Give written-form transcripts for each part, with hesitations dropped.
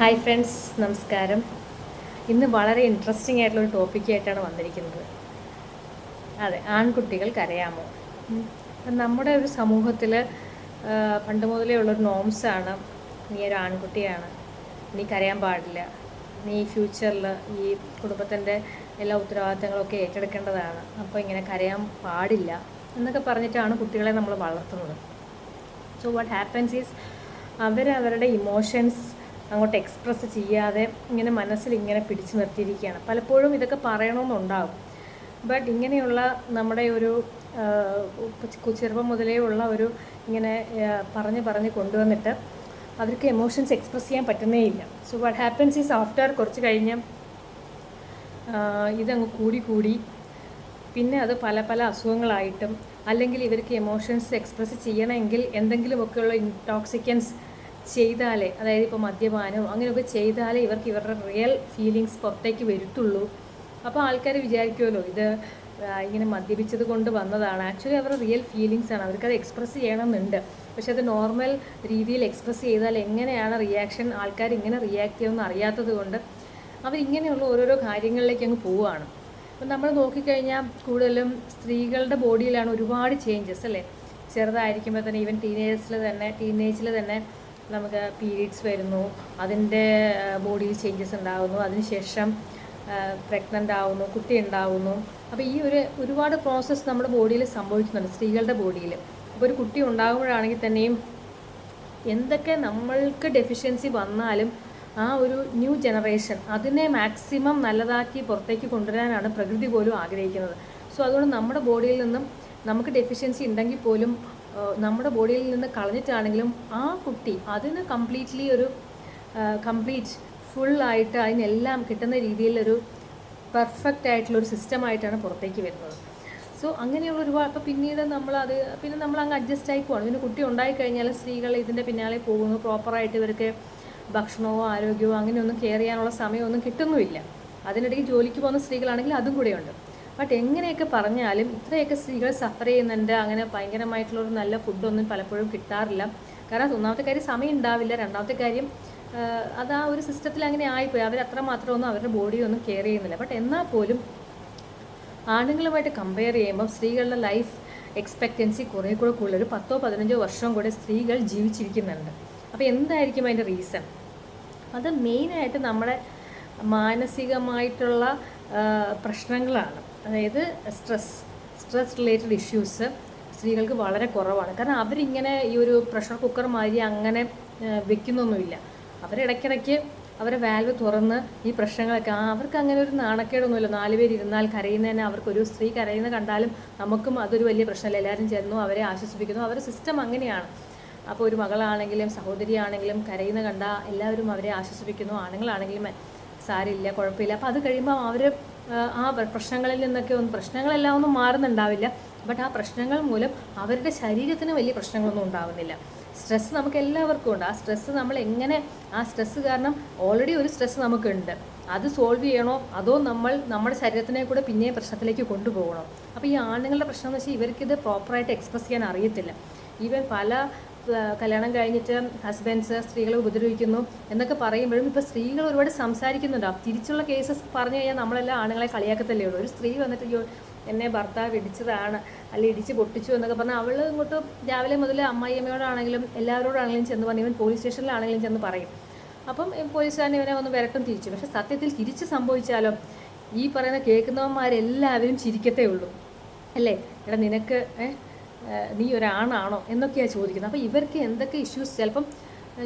Hi friends, നമസ്കാരം. ഇന്ന് വളരെ ഇൻട്രസ്റ്റിംഗ് ആയിട്ടുള്ളൊരു ടോപ്പിക്കായിട്ടാണ് വന്നിരിക്കുന്നത്. അതെ, ആൺകുട്ടികൾ കരയാമോ? നമ്മുടെ ഒരു സമൂഹത്തിൽ പണ്ട് മുതലേ ഉള്ളൊരു നോംസാണ്, നീ ഒരു ആൺകുട്ടിയാണ്, നീ കരയാൻ പാടില്ല, നീ ഫ്യൂച്ചറിൽ ഈ കുടുംബത്തിൻ്റെ എല്ലാ ഉത്തരവാദിത്തങ്ങളൊക്കെ ഏറ്റെടുക്കേണ്ടതാണ്, അപ്പോൾ ഇങ്ങനെ കരയാൻ പാടില്ല എന്നൊക്കെ പറഞ്ഞിട്ടാണ് കുട്ടികളെ നമ്മൾ വളർത്തുന്നത്. സോ വാട്ട് ഹാപ്പൻസ് ഈസ്, അവരവരുടെ ഇമോഷൻസ് അങ്ങോട്ട് എക്സ്പ്രസ് ചെയ്യാതെ ഇങ്ങനെ മനസ്സിൽ ഇങ്ങനെ പിടിച്ചു നിർത്തിയിരിക്കുകയാണ്. പലപ്പോഴും ഇതൊക്കെ പറയണമെന്നുണ്ടാകും, ബട്ട് ഇങ്ങനെയുള്ള നമ്മുടെ ഒരു ചെറുപ്പം മുതലേ ഉള്ള ഒരു ഇങ്ങനെ പറഞ്ഞ് കൊണ്ടുവന്നിട്ട് അവർക്ക് എമോഷൻസ് എക്സ്പ്രസ് ചെയ്യാൻ പറ്റുന്നേയില്ല. So what happens is, after കുറച്ച് കഴിഞ്ഞ് ഇതങ്ങ് കൂടി പിന്നെ അത് പല പല അസുഖങ്ങളായിട്ടും, അല്ലെങ്കിൽ ഇവർക്ക് എമോഷൻസ് എക്സ്പ്രസ് ചെയ്യണമെങ്കിൽ എന്തെങ്കിലുമൊക്കെയുള്ള ഇൻടോക്സിക്കൻസ് ചെയ്താലേ, അതായത് ഇപ്പോൾ മദ്യപാനം അങ്ങനെയൊക്കെ ചെയ്താലേ ഇവർക്ക് ഇവരുടെ റിയൽ ഫീലിങ്സ് പുറത്തേക്ക് വരുത്തുള്ളൂ. അപ്പോൾ ആൾക്കാർ വിചാരിക്കുമല്ലോ ഇത് ഇങ്ങനെ മദ്യപിച്ചത് കൊണ്ട് വന്നതാണ്. ആക്ച്വലി അവരുടെ റിയൽ ഫീലിങ്സ് ആണ്, അവർക്കത് എക്സ്പ്രസ് ചെയ്യണമെന്നുണ്ട്. പക്ഷെ അത് നോർമൽ രീതിയിൽ എക്സ്പ്രസ് ചെയ്താൽ എങ്ങനെയാണ് റിയാക്ഷൻ, ആൾക്കാർ ഇങ്ങനെ റിയാക്ട് ചെയ്യുമെന്ന് അറിയാത്തത് കൊണ്ട് അവരിങ്ങനെയുള്ള ഓരോരോ കാര്യങ്ങളിലേക്ക് അങ്ങ് പോവുകയാണ്. അപ്പം നമ്മൾ നോക്കിക്കഴിഞ്ഞാൽ കൂടുതലും സ്ത്രീകളുടെ ബോഡിയിലാണ് ഒരുപാട് ചേഞ്ചസ് അല്ലേ. ചെറുതായിരിക്കുമ്പോൾ തന്നെ, ഈവൻ ടീനേജിൽ തന്നെ നമുക്ക് പീരീഡ്സ് വരുന്നു, അതിൻ്റെ ബോഡിയിൽ ചേഞ്ചസ് ഉണ്ടാകുന്നു, അതിനുശേഷം പ്രഗ്നൻ്റ് ആവുന്നു, കുട്ടി ഉണ്ടാവുന്നു. അപ്പോൾ ഈ ഒരുപാട് പ്രോസസ്സ് നമ്മുടെ ബോഡിയിൽ സംഭവിക്കുന്നുണ്ട്, സ്ത്രീകളുടെ ബോഡിയിൽ. അപ്പോൾ ഒരു കുട്ടി ഉണ്ടാകുമ്പോഴാണെങ്കിൽ തന്നെയും എന്തൊക്കെ നമ്മൾക്ക് ഡെഫിഷ്യൻസി വന്നാലും ആ ഒരു ന്യൂ ജനറേഷൻ അതിനെ മാക്സിമം നല്ലതാക്കി പുറത്തേക്ക് കൊണ്ടുവരാനാണ് പ്രകൃതി പോലും ആഗ്രഹിക്കുന്നത്. സോ അതുകൊണ്ട് നമ്മുടെ ബോഡിയിൽ നിന്നും നമുക്ക് ഡെഫിഷ്യൻസി ഉണ്ടെങ്കിൽ പോലും നമ്മുടെ ബോഡിയിൽ നിന്ന് കളഞ്ഞിട്ടാണെങ്കിലും ആ കുട്ടി അതിന് കംപ്ലീറ്റ് ഫുള്ളായിട്ട് അതിനെല്ലാം കിട്ടുന്ന രീതിയിലൊരു പെർഫെക്റ്റ് ആയിട്ടുള്ളൊരു സിസ്റ്റമായിട്ടാണ് പുറത്തേക്ക് വരുന്നത്. സോ അങ്ങനെയുള്ള ഒരുപാട്, അപ്പോൾ പിന്നീട് നമ്മൾ അങ്ങ് അഡ്ജസ്റ്റ് ആയി പോകണം. പിന്നെ കുട്ടി ഉണ്ടായിക്കഴിഞ്ഞാൽ സ്ത്രീകൾ ഇതിൻ്റെ പിന്നാലെ പോകുന്നു. പ്രോപ്പറായിട്ട് ഇവർക്ക് ഭക്ഷണമോ ആരോഗ്യമോ അങ്ങനെയൊന്നും കെയർ ചെയ്യാനുള്ള സമയമൊന്നും കിട്ടുന്നുമില്ല. അതിനിടയ്ക്ക് ജോലിക്ക് പോകുന്ന സ്ത്രീകളാണെങ്കിൽ അതും കൂടെയുണ്ട്. ബട്ട് എങ്ങനെയൊക്കെ പറഞ്ഞാലും ഇത്രയൊക്കെ സ്ത്രീകൾ സഫർ ചെയ്യുന്നുണ്ട്. അങ്ങനെ ഭയങ്കരമായിട്ടുള്ളൊരു നല്ല ഫുഡൊന്നും പലപ്പോഴും കിട്ടാറില്ല. കാരണം ഒന്നാമത്തെ കാര്യം സമയം ഉണ്ടാവില്ല, രണ്ടാമത്തെ കാര്യം അത് ആ ഒരു സിസ്റ്റത്തിൽ അങ്ങനെ ആയിപ്പോയി. അവർ മാത്രമൊന്നും അവരുടെ ബോഡിയൊന്നും കെയർ ചെയ്യുന്നില്ല. ബട്ട് എന്നാൽ പോലും ആണുങ്ങളുമായിട്ട് കമ്പയർ ചെയ്യുമ്പം സ്ത്രീകളുടെ ലൈഫ് എക്സ്പെക്റ്റൻസി കുറേ കൂടെ കൂടുതൽ, ഒരു 10-15 വർഷം കൂടെ സ്ത്രീകൾ ജീവിച്ചിരിക്കുന്നുണ്ട്. അപ്പോൾ എന്തായിരിക്കും അതിൻ്റെ റീസൺ? അത് മെയിനായിട്ട് നമ്മുടെ മാനസികമായിട്ടുള്ള പ്രശ്നങ്ങളാണ്. അതായത് സ്ട്രെസ് റിലേറ്റഡ് ഇഷ്യൂസ് സ്ത്രീകൾക്ക് വളരെ കുറവാണ്. കാരണം അവരിങ്ങനെ ഈ ഒരു പ്രഷർ കുക്കർ മാതിരി അങ്ങനെ വെക്കുന്നൊന്നുമില്ല. അവരിടയ്ക്കിടയ്ക്ക് അവരെ വാൽവ് തുറന്ന് ഈ പ്രശ്നങ്ങളൊക്കെ, അവർക്ക് അങ്ങനെ ഒരു നാണക്കേടൊന്നുമില്ല. 4 പേര് ഇരുന്നാൽ കരയുന്നതന്നെ, അവർക്കൊരു സ്ത്രീ കരയുന്ന കണ്ടാലും നമുക്കും അതൊരു വലിയ പ്രശ്നമല്ല. എല്ലാവരും ചേർന്നു അവരെ ആശ്വസിപ്പിക്കുന്നു. അവരുടെ സിസ്റ്റം അങ്ങനെയാണ്. അപ്പോൾ ഒരു മകളാണെങ്കിലും സഹോദരിയാണെങ്കിലും കരയുന്ന കണ്ടാൽ എല്ലാവരും അവരെ ആശ്വസിപ്പിക്കുന്നു. ആണുങ്ങളാണെങ്കിലും സാരില്ല, കുഴപ്പമില്ല. അപ്പോൾ അത് കഴിയുമ്പോൾ അവർ ആ പ്രശ്നങ്ങളിൽ നിന്നൊക്കെ പ്രശ്നങ്ങളെല്ലാം ഒന്നും മാറുന്നുണ്ടാവില്ല. ബട്ട് ആ പ്രശ്നങ്ങൾ മൂലം അവരുടെ ശരീരത്തിന് വലിയ പ്രശ്നങ്ങളൊന്നും ഉണ്ടാവുന്നില്ല. സ്ട്രെസ്സ് നമുക്ക് എല്ലാവർക്കും ഉണ്ട്. ആ സ്ട്രെസ്സ് നമ്മൾ എങ്ങനെ, ആ സ്ട്രെസ്സ് കാരണം ഓൾറെഡി ഒരു സ്ട്രെസ്സ് നമുക്കുണ്ട്, അത് സോൾവ് ചെയ്യണോ അതോ നമ്മുടെ ശരീരത്തിനെ കൂടെ പിന്നെയും പ്രശ്നത്തിലേക്ക് കൊണ്ടുപോകണോ? അപ്പോൾ ഈ ആണുങ്ങളുടെ പ്രശ്നം എന്ന് വെച്ചാൽ ഇവർക്കിത് പ്രോപ്പറായിട്ട് എക്സ്പ്രസ് ചെയ്യാൻ അറിയത്തില്ല. ഈവൻ പല കല്യാണം കഴിഞ്ഞിട്ട് ഹസ്ബൻഡ്സ് സ്ത്രീകളെ ഉപദ്രവിക്കുന്നു എന്നൊക്കെ പറയുമ്പോഴും ഇപ്പോൾ സ്ത്രീകൾ ഒരുപാട് സംസാരിക്കുന്നുണ്ടാവും. തിരിച്ചുള്ള കേസസ് പറഞ്ഞു കഴിഞ്ഞാൽ നമ്മളെല്ലാം ആണുങ്ങളെ കളിയാക്കത്തല്ലേ ഉള്ളൂ. ഒരു സ്ത്രീ വന്നിട്ട് എന്നെ ഭർത്താവ് ഇടിച്ചതാണ്, അല്ലെങ്കിൽ ഇടിച്ച് പൊട്ടിച്ചു എന്നൊക്കെ പറഞ്ഞാൽ അവൾ ഇങ്ങോട്ട് രാവിലെ മുതൽ അമ്മായിയമ്മയോടാണെങ്കിലും എല്ലാവരോടാണെങ്കിലും ചെന്ന് പറഞ്ഞു, ഇവൻ പോലീസ് സ്റ്റേഷനിലാണെങ്കിലും ചെന്ന് പറയും. അപ്പം പോലീസുകാരൻ ഇവനെ ഒന്ന് വിരട്ടും തിരിച്ചു. പക്ഷേ സത്യത്തിൽ തിരിച്ച് സംഭവിച്ചാലോ ഈ പറയുന്ന കേൾക്കുന്നവന്മാരെല്ലാവരും ചിരിക്കത്തേ ഉള്ളൂ അല്ലേ. എടാ നിനക്ക് നീ ഒരാണാണോ എന്നൊക്കെയാണ് ചോദിക്കുന്നത്. അപ്പോൾ ഇവർക്ക് എന്തൊക്കെ ഇഷ്യൂസ്, ചിലപ്പം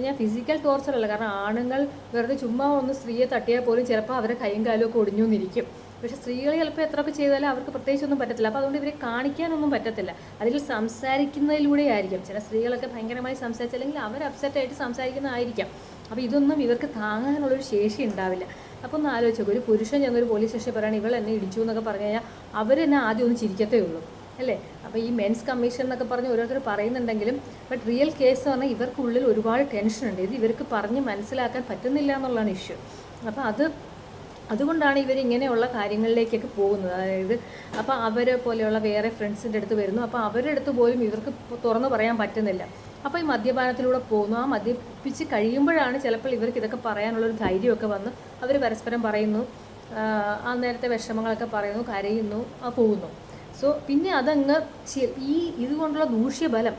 ഞാൻ ഫിസിക്കൽ ടോർച്ചർ അല്ല, കാരണം ആണുങ്ങൾ വെറുതെ ചുമ്മാ ഒന്ന് സ്ത്രീയെ തട്ടിയാൽ പോലും ചിലപ്പോൾ അവരെ കൈയും കാലും ഒക്കെ ഒടിഞ്ഞു എന്നിരിക്കും. പക്ഷേ സ്ത്രീകൾ ചിലപ്പോൾ എത്രയൊക്കെ ചെയ്താലും അവർക്ക് പ്രത്യേകിച്ചൊന്നും പറ്റത്തില്ല. അപ്പോൾ അതുകൊണ്ട് ഇവരെ കാണിക്കാനൊന്നും പറ്റത്തില്ല. അതിൽ സംസാരിക്കുന്നതിലൂടെ ആയിരിക്കും. ചില സ്ത്രീകളൊക്കെ ഭയങ്കരമായി സംസാരിച്ച്, അല്ലെങ്കിൽ അവർ അപ്സെറ്റായിട്ട് സംസാരിക്കുന്നതായിരിക്കാം. അപ്പോൾ ഇതൊന്നും ഇവർക്ക് താങ്ങാനുള്ളൊരു ശേഷി ഉണ്ടാവില്ല. അപ്പോൾ ഒന്ന് ആലോചിച്ച് നോക്കും, ഒരു പുരുഷൻ ഞങ്ങളൊരു പോലീസ് സ്റ്റേഷനിൽ പറയുകയാണ് ഇവൾ എന്നെ ഇടിച്ചു എന്നൊക്കെ പറഞ്ഞു കഴിഞ്ഞാൽ അവർ തന്നെ ആദ്യം ഒന്ന് ചിരിക്കത്തേ ഉള്ളൂ അല്ലേ. അപ്പോൾ ഈ മെൻസ് കമ്മീഷൻ എന്നൊക്കെ പറഞ്ഞ് ഓരോരുത്തർ പറയുന്നുണ്ടെങ്കിലും ബട്ട് റിയൽ കേസ് പറഞ്ഞാൽ ഇവർക്കുള്ളിൽ ഒരുപാട് ടെൻഷനുണ്ട്. ഇത് ഇവർക്ക് പറഞ്ഞ് മനസ്സിലാക്കാൻ പറ്റുന്നില്ല എന്നുള്ളതാണ് ഇഷ്യൂ. അപ്പോൾ അതുകൊണ്ടാണ് ഇവരിങ്ങനെയുള്ള കാര്യങ്ങളിലേക്കൊക്കെ പോകുന്നത്. അതായത് അപ്പോൾ അവർ പോലെയുള്ള വേറെ ഫ്രണ്ട്സിൻ്റെ അടുത്ത് വരുന്നു. അപ്പോൾ അവരുടെ അടുത്ത് പോലും ഇവർക്ക് തുറന്നു പറയാൻ പറ്റുന്നില്ല. അപ്പോൾ ഈ മദ്യപാനത്തിലൂടെ പോകുന്നു. ആ മദ്യപിച്ച് കഴിയുമ്പോഴാണ് ചിലപ്പോൾ ഇവർക്ക് ഇതൊക്കെ പറയാനുള്ളൊരു ധൈര്യമൊക്കെ വന്ന് അവർ പരസ്പരം പറയുന്നു, ആ നേരത്തെ വിഷമങ്ങളൊക്കെ പറയുന്നു, കരയുന്നു, പോകുന്നു. സോ പിന്നെ അതങ്ങ് ഇതുകൊണ്ടുള്ള ദൂഷ്യഫലം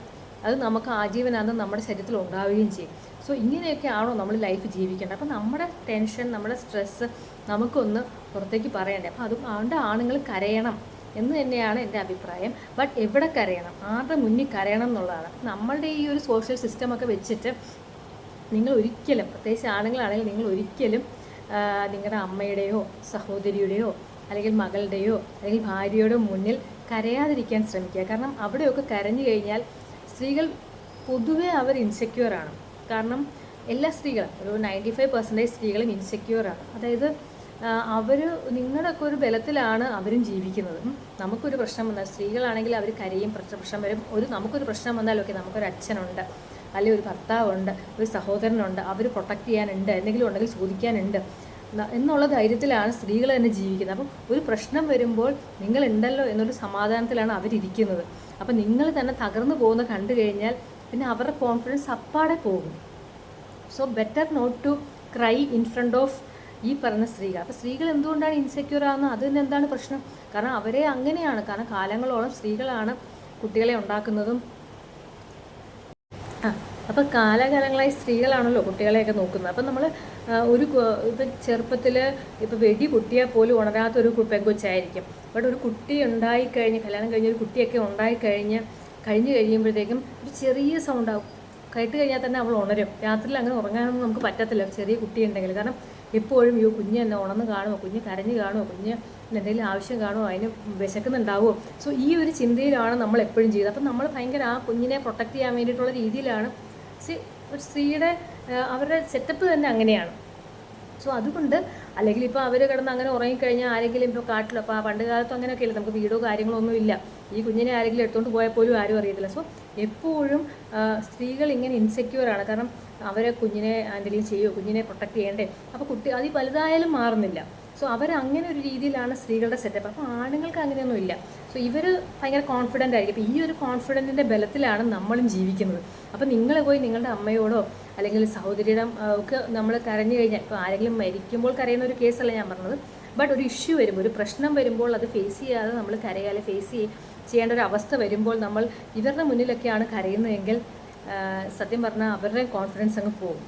അത് നമുക്ക് ആജീവനാന്തം നമ്മുടെ ശരീരത്തിൽ ഉണ്ടാവുകയും ചെയ്യും. സോ ഇങ്ങനെയൊക്കെ ആണോ നമ്മൾ ലൈഫ് ജീവിക്കേണ്ടത്? അപ്പോൾ നമ്മുടെ ടെൻഷൻ, നമ്മുടെ സ്ട്രെസ്സ് നമുക്കൊന്ന് പുറത്തേക്ക് പറയണ്ടേ. അപ്പോൾ അതുകൊണ്ട് ആണുങ്ങൾ കരയണം എന്ന് തന്നെയാണ് എൻ്റെ അഭിപ്രായം. ബട്ട് എവിടെ കരയണം, ആരുടെ മുന്നിൽ കരയണം എന്നുള്ളതാണ്. നമ്മളുടെ ഈ ഒരു സോഷ്യൽ സിസ്റ്റമൊക്കെ വെച്ചിട്ട് നിങ്ങൾ ഒരിക്കലും, പ്രത്യേകിച്ച് ആണുങ്ങളാണെങ്കിൽ നിങ്ങൾ ഒരിക്കലും നിങ്ങളുടെ അമ്മയുടെയോ സഹോദരിയുടെയോ അല്ലെങ്കിൽ മകളുടെയോ അല്ലെങ്കിൽ ഭാര്യയുടെയോ മുന്നിൽ കരയാതിരിക്കാൻ ശ്രമിക്കുക. കാരണം അവിടെയൊക്കെ കരഞ്ഞു കഴിഞ്ഞാൽ സ്ത്രീകൾ പൊതുവെ അവർ ഇൻസെക്യൂറാണ്. കാരണം എല്ലാ സ്ത്രീകളും, ഒരു 95% സ്ത്രീകളും ഇൻസെക്യൂറാണ്. അതായത് അവർ നിങ്ങളുടെയൊക്കെ ഒരു ബലത്തിലാണ് അവരും ജീവിക്കുന്നത്. നമുക്കൊരു പ്രശ്നം വന്നാൽ, സ്ത്രീകളാണെങ്കിൽ അവർ കരയും, പ്രശ്നം വരും. നമുക്കൊരു പ്രശ്നം വന്നാൽ ഓക്കെ, നമുക്കൊരു അച്ഛനുണ്ട്, അല്ലെങ്കിൽ ഒരു ഭർത്താവുണ്ട്, ഒരു സഹോദരനുണ്ട്, അവർ പ്രൊട്ടക്റ്റ് ചെയ്യാനുണ്ട്, എന്തെങ്കിലും ഉണ്ടെങ്കിൽ ചോദിക്കാനുണ്ട് എന്നുള്ള ധൈര്യത്തിലാണ് സ്ത്രീകൾ തന്നെ ജീവിക്കുന്നത്. അപ്പം ഒരു പ്രശ്നം വരുമ്പോൾ നിങ്ങളുണ്ടല്ലോ എന്നൊരു സമാധാനത്തിലാണ് അവരിയ്ക്കുന്നത്. അപ്പം നിങ്ങൾ തന്നെ തകർന്നു പോകുന്ന കണ്ടു കഴിഞ്ഞാൽ പിന്നെ അവരുടെ കോൺഫിഡൻസ് അപ്പാടെ പോകും. So better not to cry in front of ഈ പറഞ്ഞ സ്ത്രീകൾ. അപ്പോൾ സ്ത്രീകൾ എന്തുകൊണ്ടാണ് ഇൻസെക്യൂർ ആകുന്നത്? അതിന് എന്താണ് പ്രശ്നം? കാരണം അവരെ അങ്ങനെയാണ്. കാരണം കാലങ്ങളോളം സ്ത്രീകളാണ് കുട്ടികളെ ഉണ്ടാക്കുന്നതും. അപ്പോൾ കാലാകാലങ്ങളായി സ്ത്രീകളാണല്ലോ കുട്ടികളെയൊക്കെ നോക്കുന്നത്. അപ്പം നമ്മൾ ഇപ്പം ചെറുപ്പത്തിൽ ഇപ്പോൾ വെടി പൊട്ടിയാൽ പോലും ഉണരാത്തൊരു പെങ്കൊച്ചായിരിക്കും. ബട്ട് ഒരു കുട്ടി ഉണ്ടായിക്കഴിഞ്ഞ്, കല്യാണം കഴിഞ്ഞ ഒരു കുട്ടിയൊക്കെ കഴിഞ്ഞ് കഴിയുമ്പോഴത്തേക്കും ഒരു ചെറിയ സൗണ്ടാവും, കേട്ട് കഴിഞ്ഞാൽ തന്നെ അവൾ ഉണരും. രാത്രിയിൽ അങ്ങനെ ഉറങ്ങാനൊന്നും നമുക്ക് പറ്റത്തില്ല ചെറിയ കുട്ടി ഉണ്ടെങ്കിൽ. കാരണം എപ്പോഴും കുഞ്ഞ് എന്നെ ഉണർന്ന് കാണുമോ, കുഞ്ഞ് കരഞ്ഞ് കാണുമോ, കുഞ്ഞ് എന്തെങ്കിലും ആവശ്യം കാണുമോ, അതിന് വിശക്കുന്നുണ്ടാവുമോ. സോ ഈ ഒരു ചിന്തയിലാണ് നമ്മൾ എപ്പോഴും ചെയ്യുന്നത്. അപ്പം നമ്മൾ ഭയങ്കര ആ കുഞ്ഞിനെ പ്രൊട്ടക്റ്റ് ചെയ്യാൻ വേണ്ടിയിട്ടുള്ള രീതിയിലാണ് ഒരു സ്ത്രീയുടെ അവരുടെ സെറ്റപ്പ് തന്നെ അങ്ങനെയാണ്. സോ അതുകൊണ്ട് അല്ലെങ്കിൽ ഇപ്പോൾ അവർ കിടന്ന് അങ്ങനെ ഉറങ്ങിക്കഴിഞ്ഞാൽ ആരെങ്കിലും ഇപ്പോൾ കാട്ടിലോ, അപ്പോൾ പണ്ട് കാലത്തും അങ്ങനെയൊക്കെ ഇല്ല, നമുക്ക് വീടോ കാര്യങ്ങളോ ഒന്നും ഇല്ല, ഈ കുഞ്ഞിനെ ആരെങ്കിലും എടുത്തുകൊണ്ട് പോയാൽ പോലും ആരും അറിയത്തില്ല. സോ എപ്പോഴും സ്ത്രീകൾ ഇങ്ങനെ ഇൻസെക്യൂറാണ്. കാരണം അവരെ കുഞ്ഞിനെ എന്തെങ്കിലും ചെയ്യുമോ, കുഞ്ഞിനെ പ്രൊട്ടക്റ്റ് ചെയ്യണ്ടേ, അപ്പോൾ കുട്ടി അത് വലുതായാലും മാറുന്നില്ല. സോ അങ്ങനെ ഒരു രീതിയിലാണ് സ്ത്രീകളുടെ സെറ്റപ്പ്. അപ്പോൾ ആണുങ്ങൾക്ക് അങ്ങനെയൊന്നും ഇല്ല. സോ ഇവർ ഭയങ്കര കോൺഫിഡൻ്റ് ആയിരിക്കും. അപ്പോൾ ഈ ഒരു കോൺഫിഡൻറ്റിൻ്റെ ബലത്തിലാണ് നമ്മളും ജീവിക്കുന്നത്. അപ്പോൾ നിങ്ങൾ പോയി നിങ്ങളുടെ അമ്മയോടോ അല്ലെങ്കിൽ സഹോദരിയുടെ ഒക്കെ നമ്മൾ കരഞ്ഞു കഴിഞ്ഞാൽ, ഇപ്പോൾ ആരെങ്കിലും മരിക്കുമ്പോൾ കരയുന്ന ഒരു കേസല്ല ഞാൻ പറഞ്ഞത്, ബട്ട് ഒരു ഇഷ്യൂ വരുമ്പോൾ, ഒരു പ്രശ്നം വരുമ്പോൾ അത് ഫേസ് ചെയ്യാതെ നമ്മൾ കരയാതെ ഫേസ് ചെയ്യേണ്ട ഒരു അവസ്ഥ വരുമ്പോൾ നമ്മൾ ഇവരുടെ മുന്നിലൊക്കെയാണ് കരയുന്നതെങ്കിൽ സത്യം പറഞ്ഞാൽ അവരുടെ കോൺഫിഡൻസ് അങ്ങ് പോകും.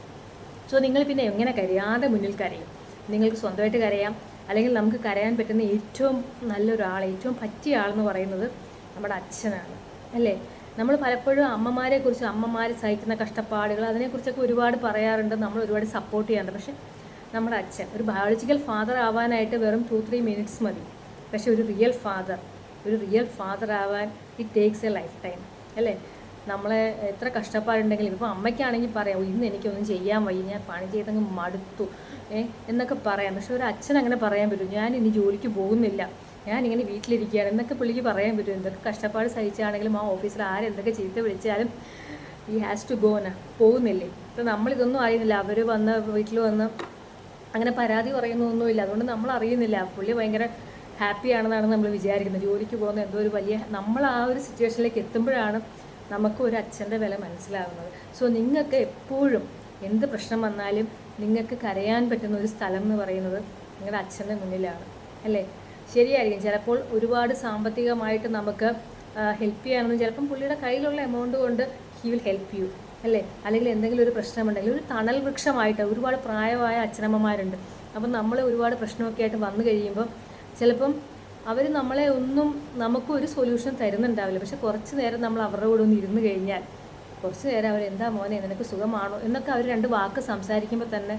സോ നിങ്ങൾ പിന്നെ എങ്ങനെ കരയാതെ മുന്നിൽ കരയും? നിങ്ങൾക്ക് സ്വന്തമായിട്ട് കരയാം. അല്ലെങ്കിൽ നമുക്ക് കരയാൻ പറ്റുന്ന ഏറ്റവും നല്ലൊരാൾ, ഏറ്റവും പറ്റിയ ആളെന്ന് പറയുന്നത് നമ്മുടെ അച്ഛനാണ്, അല്ലേ? നമ്മൾ പലപ്പോഴും അമ്മമാരെക്കുറിച്ച്, അമ്മമാർ സഹിക്കുന്ന കഷ്ടപ്പാടുകൾ, അതിനെക്കുറിച്ചൊക്കെ ഒരുപാട് പറയാറുണ്ട്, നമ്മൾ ഒരുപാട് സപ്പോർട്ട് ചെയ്യാറുണ്ട്. പക്ഷേ നമ്മുടെ അച്ഛൻ, ഒരു ബയോളജിക്കൽ ഫാദർ ആവാനായിട്ട് വെറും 2-3 മിനിറ്റ്സ് മതി. പക്ഷേ ഒരു റിയൽ ഫാദർ ആവാൻ it takes A life time, അല്ലേ? നമ്മളെ എത്ര കഷ്ടപ്പാടുണ്ടെങ്കിലും, ഇപ്പോൾ അമ്മയ്ക്കാണെങ്കിൽ പറയാം, ഇന്ന് എനിക്കൊന്നും ചെയ്യാൻ വയ്യ, ഞാൻ പണി ചെയ്തങ്ങ് മടുത്തു എന്നൊക്കെ പറയാം. പക്ഷെ ഒരു അച്ഛൻ അങ്ങനെ പറയാൻ പറ്റും, ഞാൻ ഇനി ജോലിക്ക് പോകുന്നില്ല, ഞാനിങ്ങനെ വീട്ടിലിരിക്കുകയാണ് എന്നൊക്കെ പുള്ളിക്ക് പറയാൻ പറ്റും. എന്തൊക്കെ കഷ്ടപ്പാട് സഹിച്ചാണെങ്കിലും ആ ഓഫീസിൽ ആരെന്തൊക്കെ ചീത്ത വിളിച്ചാലും ഈ ഹാസ് ടു ഗോ പോകുന്നില്ലേ. ഇപ്പോൾ നമ്മളിതൊന്നും അറിയുന്നില്ല, അവർ വീട്ടിൽ വന്ന് അങ്ങനെ പരാതി പറയുന്നൊന്നുമില്ല. അതുകൊണ്ട് നമ്മൾ അറിയുന്നില്ല പുള്ളി ഭയങ്കര ഹാപ്പിയാണെന്നാണ് നമ്മൾ വിചാരിക്കുന്നത്. ജോലിക്ക് പോകുന്ന എന്തോ ഒരു വലിയ, നമ്മൾ ആ ഒരു സിറ്റുവേഷനിലേക്ക് എത്തുമ്പോഴാണ് നമുക്ക് ഒരു അച്ഛൻ്റെ വില മനസ്സിലാകുന്നത്. സോ നിങ്ങൾക്ക് എപ്പോഴും എന്ത് പ്രശ്നം വന്നാലും നിങ്ങൾക്ക് കരയാൻ പറ്റുന്ന ഒരു സ്ഥലം എന്ന് പറയുന്നത് നിങ്ങളുടെ അച്ഛൻ്റെ മുന്നിലാണ്, അല്ലേ? ശരിയായിരിക്കും, ചിലപ്പോൾ ഒരുപാട് സാമ്പത്തികമായിട്ട് നമുക്ക് ഹെൽപ്പ് ചെയ്യാനൊന്നും ചിലപ്പം പുള്ളിയുടെ കയ്യിലുള്ള എമൗണ്ട് കൊണ്ട് ഹി വിൽ ഹെൽപ്പ് യു, അല്ലേ? അല്ലെങ്കിൽ എന്തെങ്കിലും ഒരു പ്രശ്നമുണ്ടെങ്കിൽ ഒരു തണൽ വൃക്ഷമായിട്ട് ഒരുപാട് പ്രായമായ അച്ഛനമ്മമാരുണ്ട്. അപ്പം നമ്മൾ ഒരുപാട് പ്രശ്നമൊക്കെ ആയിട്ട് വന്നു കഴിയുമ്പോൾ ചിലപ്പം അവർ നമ്മളെ നമുക്കും ഒരു സൊല്യൂഷൻ തരുന്നുണ്ടാവില്ല. പക്ഷെ കുറച്ച് നേരം നമ്മൾ അവരുടെ കൂടെ ഒന്ന് ഇരുന്ന് കഴിഞ്ഞാൽ, കുറച്ച് നേരം അവർ എന്താ മോനെ നിനക്ക് സുഖമാണോ എന്നൊക്കെ അവർ 2 വാക്ക് സംസാരിക്കുമ്പോൾ തന്നെ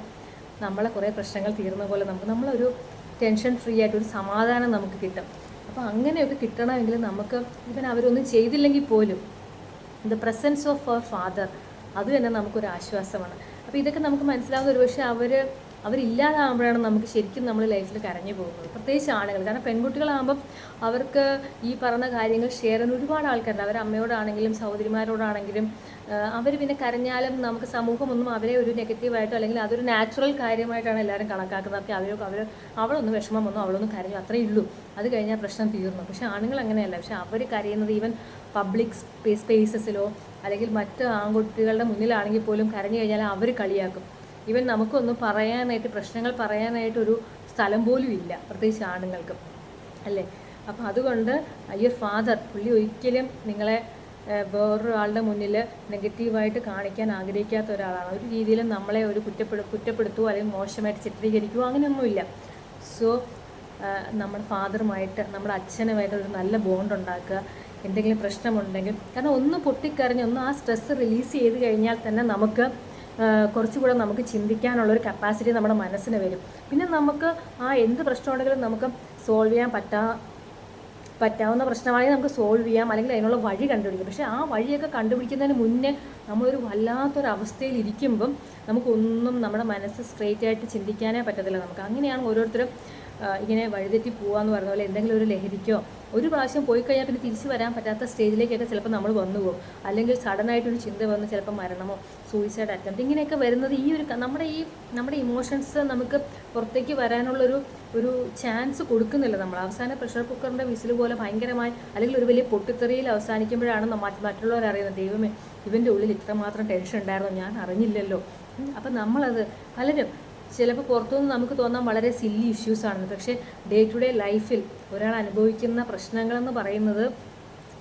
നമ്മളെ കുറേ പ്രശ്നങ്ങൾ തീർന്ന പോലെ നമ്മളൊരു ടെൻഷൻ ഫ്രീ ആയിട്ട് ഒരു സമാധാനം നമുക്ക് കിട്ടും. അപ്പോൾ അങ്ങനെയൊക്കെ കിട്ടണമെങ്കിൽ നമുക്ക് ഇവൻ അവരൊന്നും ചെയ്തില്ലെങ്കിൽ പോലും the presence of our father അത് തന്നെ നമുക്കൊരു ആശ്വാസമാണ്. അപ്പോൾ ഇതൊക്കെ നമുക്ക് മനസ്സിലാവുന്ന ഒരു പക്ഷേ അവർ അവരില്ലാതാകുമ്പോഴാണ് നമുക്ക് ശരിക്കും നമ്മൾ ലൈഫിൽ കരഞ്ഞു പോകുന്നത്, പ്രത്യേകിച്ച് ആണുങ്ങൾ. കാരണം പെൺകുട്ടികളാകുമ്പം അവർക്ക് ഈ പറഞ്ഞ കാര്യങ്ങൾ ഷെയർ ചെയ്യുന്ന ഒരുപാട് ആൾക്കാരുണ്ട്. അവർ അമ്മയോടാണെങ്കിലും സഹോദരിമാരോടാണെങ്കിലും അവർ പിന്നെ കരഞ്ഞാലും നമുക്ക് സമൂഹമൊന്നും അവരെ ഒരു നെഗറ്റീവായിട്ടോ അല്ലെങ്കിൽ അതൊരു നാച്ചുറൽ കാര്യമായിട്ടാണ് എല്ലാവരും കണക്കാക്കുന്നത്. അവളൊന്നും വിഷമം വന്നു, അവളൊന്നും കരഞ്ഞു, അത്രയേ ഉള്ളൂ, അത് കഴിഞ്ഞാൽ പ്രശ്നം തീർന്നു. പക്ഷേ ആണുങ്ങൾ അങ്ങനെയല്ല. പക്ഷെ അവർ കരയുന്നത് ഈവൻ പബ്ലിക് സ്പേസസിലോ അല്ലെങ്കിൽ മറ്റ് ആൺകുട്ടികളുടെ മുന്നിലാണെങ്കിൽ പോലും കരഞ്ഞു കഴിഞ്ഞാൽ അവർ കളിയാക്കും. ഈവൻ നമുക്കൊന്നും പറയാനായിട്ട്, പ്രശ്നങ്ങൾ പറയാനായിട്ടൊരു സ്ഥലം പോലും ഇല്ല, പ്രത്യേകിച്ച് ആണുങ്ങൾക്ക് അല്ലേ. അപ്പം അതുകൊണ്ട് യുവർ ഫാദർ, പുള്ളി ഒരിക്കലും നിങ്ങളെ വേറൊരാളുടെ മുന്നിൽ നെഗറ്റീവായിട്ട് കാണിക്കാൻ ആഗ്രഹിക്കാത്ത ഒരാളാണ്. ഒരു രീതിയിലും നമ്മളെ ഒരു കുറ്റപ്പെടുത്തുകയോ അല്ലെങ്കിൽ മോശമായിട്ട് ചിത്രീകരിക്കുകയോ അങ്ങനെയൊന്നുമില്ല. സോ നമ്മുടെ ഫാദറുമായിട്ട്, നമ്മുടെ അച്ഛനുമായിട്ട് ഒരു നല്ല ബോണ്ട് ഉണ്ടാക്കുക. എന്തെങ്കിലും പ്രശ്നമുണ്ടെങ്കിൽ, കാരണം ഒന്ന് പൊട്ടിക്കറിഞ്ഞ് ഒന്ന് ആ സ്ട്രെസ്സ് റിലീസ് ചെയ്ത് കഴിഞ്ഞാൽ തന്നെ നമുക്ക് കുറച്ചുകൂടെ നമുക്ക് ചിന്തിക്കാനുള്ളൊരു കപ്പാസിറ്റി നമ്മുടെ മനസ്സിന് വരും. പിന്നെ നമുക്ക് എന്ത് പ്രശ്നമുണ്ടെങ്കിലും നമുക്ക് സോൾവ് ചെയ്യാൻ പറ്റാവുന്ന പ്രശ്നമാണെങ്കിൽ നമുക്ക് സോൾവ് ചെയ്യാം, അല്ലെങ്കിൽ അതിനുള്ള വഴി കണ്ടുപിടിക്കും. പക്ഷേ ആ വഴിയൊക്കെ കണ്ടുപിടിക്കുന്നതിന് മുന്നേ നമ്മളൊരു വല്ലാത്തൊരവസ്ഥയിൽ ഇരിക്കുമ്പം നമുക്കൊന്നും നമ്മുടെ മനസ്സ് സ്ട്രെയിറ്റ് ആയിട്ട് ചിന്തിക്കാനേ പറ്റത്തില്ല നമുക്ക്. അങ്ങനെയാണ് ഓരോരുത്തരും ഇങ്ങനെ വഴിതെറ്റി പോകാമെന്ന് പറഞ്ഞ പോലെ എന്തെങ്കിലും ഒരു ലഹരിക്കോ ഒരു പ്രാവശ്യം പോയി കഴിഞ്ഞാൽ പിന്നെ തിരിച്ചു വരാൻ പറ്റാത്ത സ്റ്റേജിലേക്കൊക്കെ ചിലപ്പോൾ നമ്മൾ വന്നു പോകും. അല്ലെങ്കിൽ സഡനായിട്ടൊരു ചിന്ത വന്ന് ചിലപ്പോൾ മരണമോ സൂയിസൈഡ് അറ്റംപ്റ്റ് ഇങ്ങനെയൊക്കെ വരുന്നത് ഈ ഒരു നമ്മുടെ ഇമോഷൻസ് നമുക്ക് പുറത്തേക്ക് വരാനുള്ളൊരു ചാൻസ് കൊടുക്കുന്നില്ല നമ്മൾ. അവസാനം പ്രഷർ കുക്കറിൻ്റെ വിസിൽ പോലെ ഭയങ്കരമായി അല്ലെങ്കിൽ ഒരു വലിയ പൊട്ടിത്തെറിയിൽ അവസാനിക്കുമ്പോഴാണ് മറ്റുള്ളവർ അറിയുന്നത്, ദൈവമേ ഇവൻ്റെ ഉള്ളിൽ ഇത്രമാത്രം ടെൻഷൻ ഉണ്ടായിരുന്നു, ഞാൻ അറിഞ്ഞില്ലല്ലോ. അപ്പം നമ്മളത് പലരും ചിലപ്പോൾ പുറത്തുനിന്ന് നമുക്ക് തോന്നാൻ വളരെ സില്ലി ഇഷ്യൂസ് ആണെന്ന്, പക്ഷേ ഡേ ടു ഡേ ലൈഫിൽ ഒരാൾ അനുഭവിക്കുന്ന പ്രശ്നങ്ങളെന്ന് പറയുന്നത്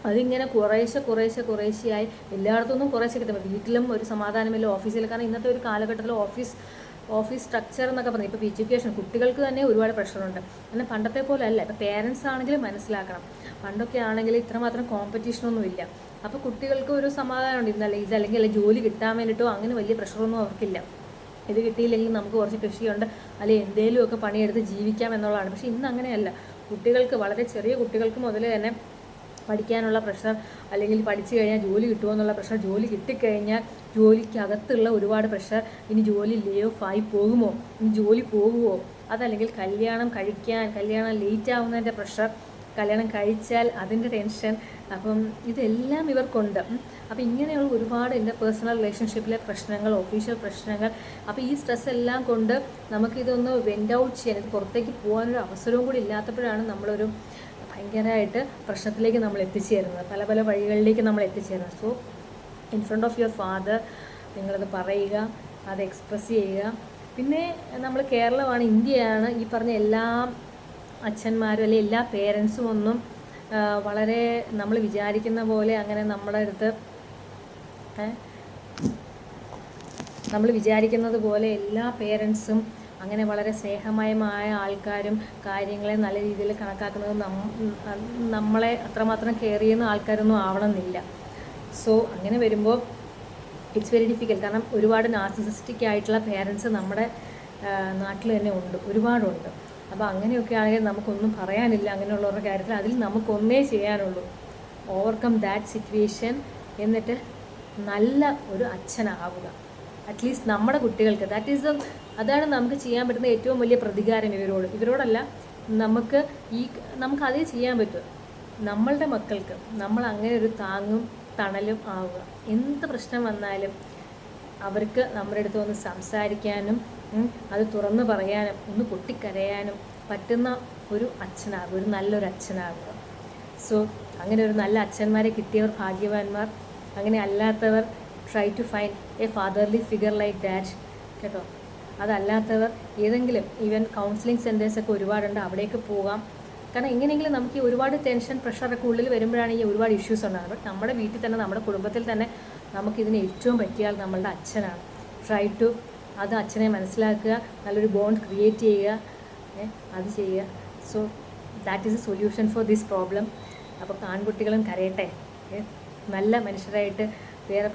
അതിങ്ങനെ കുറേശ്ശെയായി എല്ലായിടത്തുനിന്നും കുറേശ്ശെ കിട്ടുമ്പോൾ വീട്ടിലും ഒരു സമാധാനമില്ല, ഓഫീസിൽ. കാരണം ഇന്നത്തെ ഒരു കാലഘട്ടത്തിൽ ഓഫീസ് സ്ട്രക്ചർ എന്നൊക്കെ പറഞ്ഞാൽ ഇപ്പോൾ എഡ്യൂക്കേഷൻ കുട്ടികൾക്ക് തന്നെ ഒരുപാട് പ്രഷറുണ്ട്. എന്നാൽ പണ്ടത്തെ പോലെ അല്ല. ഇപ്പോൾ പേരൻസ് ആണെങ്കിലും മനസ്സിലാക്കണം, പണ്ടൊക്കെ ആണെങ്കിൽ ഇത്രമാത്രം കോമ്പറ്റീഷനൊന്നും ഇല്ല. അപ്പോൾ കുട്ടികൾക്ക് ഒരു സമാധാനമുണ്ട്, ഇതല്ലെങ്കിൽ ജോലി കിട്ടാൻ വേണ്ടിയിട്ടോ അങ്ങനെ വലിയ പ്രഷറൊന്നും അവർക്കില്ല. ഇത് കിട്ടിയില്ലെങ്കിൽ നമുക്ക് കുറച്ച് കൃഷിയുണ്ട്, അല്ലെങ്കിൽ എന്തെങ്കിലുമൊക്കെ പണിയെടുത്ത് ജീവിക്കാം എന്നുള്ളതാണ്. പക്ഷേ ഇന്ന് അങ്ങനെയല്ല. കുട്ടികൾക്ക്, വളരെ ചെറിയ കുട്ടികൾക്ക് മുതൽ തന്നെ പഠിക്കാനുള്ള പ്രഷർ, അല്ലെങ്കിൽ പഠിച്ചു കഴിഞ്ഞാൽ ജോലി കിട്ടുമോ എന്നുള്ള പ്രഷർ, ജോലി കിട്ടിക്കഴിഞ്ഞാൽ ജോലിക്കകത്തുള്ള ഒരുപാട് പ്രഷർ, ഇനി ജോലി ലേ ഓഫ് ആയി പോകുമോ, ഇനി ജോലി പോകുമോ, അതല്ലെങ്കിൽ കല്യാണം ലേറ്റ് ആവുന്നതിൻ്റെ പ്രഷർ, കല്യാണം കഴിച്ചാൽ അതിൻ്റെ ടെൻഷൻ. അപ്പം ഇതെല്ലാം ഇവർക്കുണ്ട്. അപ്പോൾ ഇങ്ങനെയുള്ള ഒരുപാട് എൻ്റെ പേഴ്സണൽ റിലേഷൻഷിപ്പിലെ പ്രശ്നങ്ങൾ, ഒഫീഷ്യൽ പ്രശ്നങ്ങൾ. അപ്പോൾ ഈ സ്ട്രെസ് എല്ലാം കൊണ്ട് നമുക്കിതൊന്ന് വെൻ്റ് ഔട്ട് ചെയ്യാൻ, ഇത് പുറത്തേക്ക് പോകാനൊരു അവസരവും കൂടി ഇല്ലാത്തപ്പോഴാണ് നമ്മളൊരു ഭയങ്കരമായിട്ട് പ്രശ്നത്തിലേക്ക് നമ്മൾ എത്തിച്ചേരുന്നത്, പല വഴികളിലേക്ക് നമ്മൾ എത്തിച്ചേരുന്നത്. So in front of your father നിങ്ങളത് പറയുക, അത് എക്സ്പ്രസ് ചെയ്യുക. പിന്നെ നമ്മൾ കേരളമാണ്, ഇന്ത്യയാണ്, ഈ പറഞ്ഞ എല്ലാ അച്ഛന്മാരും അല്ലെങ്കിൽ എല്ലാ പേരൻസും ഒന്നും വളരെ നമ്മൾ വിചാരിക്കുന്ന പോലെ അങ്ങനെ നമ്മുടെ അടുത്ത് നമ്മൾ വിചാരിക്കുന്നത് പോലെ എല്ലാ പേരൻസും അങ്ങനെ വളരെ സ്നേഹമയമായ ആൾക്കാരും കാര്യങ്ങളെ നല്ല രീതിയിൽ കണക്കാക്കുന്നത് നമ്മളെ അത്രമാത്രം കെയർ ചെയ്യുന്ന ആൾക്കാരൊന്നും ആവണമെന്നില്ല. സോ അങ്ങനെ വരുമ്പോൾ ഇറ്റ്സ് വെരി ഡിഫിക്കൽട്ട്. കാരണം ഒരുപാട് നാർസിസിസ്റ്റിക് ആയിട്ടുള്ള പേരൻസ് നമ്മുടെ നാട്ടിൽ തന്നെ ഉണ്ട്, ഒരുപാടുണ്ട്. അപ്പോൾ അങ്ങനെയൊക്കെ ആണെങ്കിൽ നമുക്കൊന്നും പറയാനില്ല അങ്ങനെയുള്ളവരുടെ കാര്യത്തിൽ. അതിൽ നമുക്കൊന്നേ ചെയ്യാനുള്ളൂ, ഓവർകം ദാറ്റ് സിറ്റുവേഷൻ, എന്നിട്ട് നല്ല ഒരു അച്ഛനാവുക. അറ്റ്ലീസ്റ്റ് നമ്മുടെ കുട്ടികൾക്ക് അതാണ് നമുക്ക് ചെയ്യാൻ പറ്റുന്ന ഏറ്റവും വലിയ പ്രതികാരം ഇവരോടല്ല. നമുക്ക് അതേ ചെയ്യാൻ പറ്റും. നമ്മളുടെ മക്കൾക്ക് നമ്മൾ അങ്ങനെ ഒരു താങ്ങും തണലും ആവുക. എന്ത് പ്രശ്നം വന്നാലും അവർക്ക് നമ്മുടെ അടുത്ത് ഒന്ന് സംസാരിക്കാനും അത് തുറന്നു പറയാനും ഒന്ന് പൊട്ടിക്കരയാനും പറ്റുന്ന ഒരു അച്ഛനാകുക, ഒരു നല്ലൊരു അച്ഛനാകുക. സോ അങ്ങനെ ഒരു നല്ല അച്ഛന്മാരെ കിട്ടിയവർ ഭാഗ്യവാന്മാർ. അങ്ങനെ അല്ലാത്തവർ try to find a fatherly figure like that, കേട്ടോ. അതല്ലാത്തവർ ഏതെങ്കിലും ഈവൻ കൗൺസിലിംഗ് സെൻറ്റേഴ്സൊക്കെ ഒരുപാടുണ്ട്, അവിടേക്ക് പോകാം. കാരണം എങ്ങനെയെങ്കിലും നമുക്ക് ഈ ഒരുപാട് ടെൻഷൻ പ്രഷറൊക്കെ ഉള്ളിൽ വരുമ്പോഴാണ് ഈ ഒരുപാട് ഇഷ്യൂസ് ഉണ്ടാകുന്നത്. ബട്ട് നമ്മുടെ വീട്ടിൽ തന്നെ, നമ്മുടെ കുടുംബത്തിൽ തന്നെ നമുക്കിതിന് ഏറ്റവും പറ്റിയാൽ നമ്മളുടെ അച്ഛനാണ്. ട്രൈ ടു അത് അച്ഛനെ മനസ്സിലാക്കുക, നല്ലൊരു ബോണ്ട് ക്രിയേറ്റ് ചെയ്യുക, അത് ചെയ്യുക. So that is A solution for this problem. അപ്പോൾ ആൺകുട്ടികളും കരയട്ടെ, നല്ല മനുഷ്യരായിട്ട്, വേറെ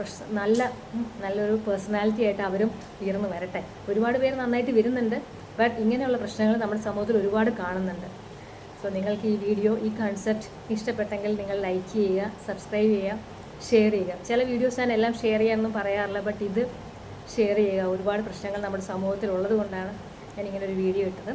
നല്ലൊരു പേഴ്സണാലിറ്റി ആയിട്ട് അവരും ഉയർന്നു വരട്ടെ. ഒരുപാട് പേര് നന്നായിട്ട് വരുന്നുണ്ട്, ബട്ട് ഇങ്ങനെയുള്ള പ്രശ്നങ്ങൾ നമ്മുടെ സമൂഹത്തിൽ ഒരുപാട് കാണുന്നുണ്ട്. സോ നിങ്ങൾക്ക് ഈ വീഡിയോ, ഈ കൺസെപ്റ്റ് ഇഷ്ടപ്പെട്ടെങ്കിൽ നിങ്ങൾ ലൈക്ക് ചെയ്യുക, സബ്സ്ക്രൈബ് ചെയ്യുക, ഷെയർ ചെയ്യുക. ചില വീഡിയോസ് ഞാൻ എല്ലാം ഷെയർ ചെയ്യാനൊന്നും പറയാറില്ല, ബട്ട് ഇത് ഷെയർ ചെയ്യുക. ഒരുപാട് പ്രശ്നങ്ങൾ നമ്മുടെ സമൂഹത്തിൽ ഉള്ളത് കൊണ്ടാണ് ഞാനിങ്ങനെ ഒരു വീഡിയോ ഇട്ടത്.